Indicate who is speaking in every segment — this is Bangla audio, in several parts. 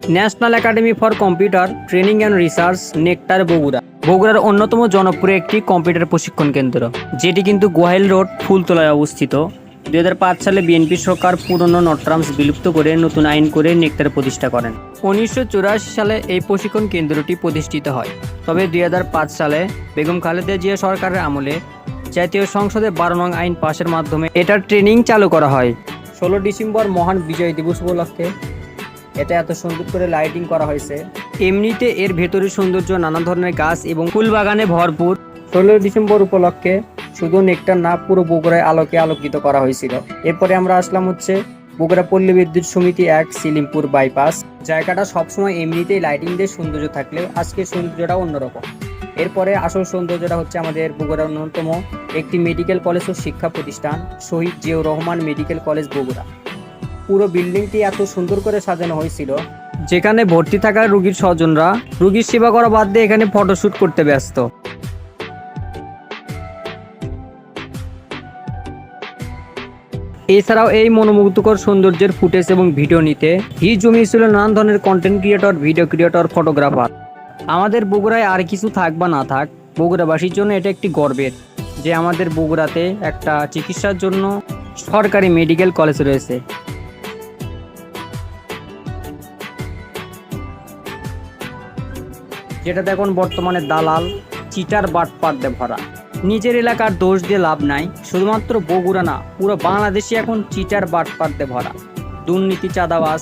Speaker 1: National academy for computer training and research nectar Bogura বগুড়ার অন্যতম জনপ্রিয় একটি কম্পিউটার প্রশিক্ষণ কেন্দ্র, যেটি কিন্তু গোহাইল রোড ফুলতলায় অবস্থিত। 2005 সালে বিএনপি সরকার পুরনো নটরামস বিলুপ্ত করে নতুন আইন করে নেকটার প্রতিষ্ঠা করেন। 1984 সালে এই প্রশিক্ষণ কেন্দ্রটি প্রতিষ্ঠিত হয়। তবে 2005 সালে বেগম খালেদা জিয়া সরকারের আমলে জাতীয় সংসদে 12 নং আইন পাশের মাধ্যমে এটার ট্রেনিং চালু করা হয়। 16 ডিসেম্বর মহান বিজয় দিবস উপলক্ষে এটা এত সুন্দর করে লাইটিং করা হয়েছে। এমনিতে এর ভেতরের সৌন্দর্য নানা ধরনের গাছ এবং ফুল বাগানে ভরপুর। 16 ডিসেম্বর উপলক্ষে শুধু নেকটার না, পুরো বগুড়ায় আলোকে আলোকিত করা হয়েছিল। এরপরে আমরা আসলাম হচ্ছে বগুড়া পল্লী বিদ্যুৎ সমিতি 1 সিলিমপুর বাইপাস। জায়গাটা সবসময় এমনিতেই লাইটিং দিয়ে সৌন্দর্য থাকলেও আজকে সৌন্দর্যটা অন্যরকম। এরপরে আসল সৌন্দর্যটা হচ্ছে আমাদের বগুড়ার অন্যতম একটি মেডিকেল কলেজ ও শিক্ষা প্রতিষ্ঠান শহীদ জিয়াউর রহমান মেডিকেল কলেজ বগুড়া। পুরো বিল্ডিংটি এত সুন্দর করে সাজানো হয়েছিল, যেখানে ভর্তি থাকা রোগীর স্বজনরা রোগীর সেবা করা বাদ দিয়ে এখানে ফটোশুট করতে ব্যস্ত। এছাড়াও এই মনোমুগ্ধকর সৌন্দর্যের ফুটেজ এবং ভিডিও নিতে ভিড় জমিয়েছিল নানান ধরনের content creator, video creator, photographer. আমাদের বগুড়ায় আর কিছু থাক বা না থাক, বগুড়াবাসীর জন্য এটা একটি গর্বের যে আমাদের বগুড়াতে একটা চিকিৎসার জন্য সরকারি মেডিকেল কলেজ রয়েছে। যেটাতে এখন বর্তমানে দালাল, চিটার, বাটপার ভরা। নিজের এলাকার দোষ দিয়ে লাভ নাই, শুধুমাত্র বগুড়া না, পুরো বাংলাদেশে এখন চিটার, বাটপার ভরা। দুর্নীতি, চাঁদাবাজ,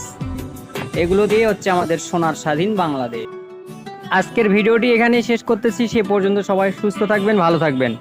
Speaker 1: এগুলো দিয়ে হচ্ছে আমাদের সোনার স্বাধীন বাংলাদেশ। আজকের ভিডিওটি এখানেই শেষ করতেছি। সে পর্যন্ত সবাই সুস্থ থাকবেন, ভালো থাকবেন।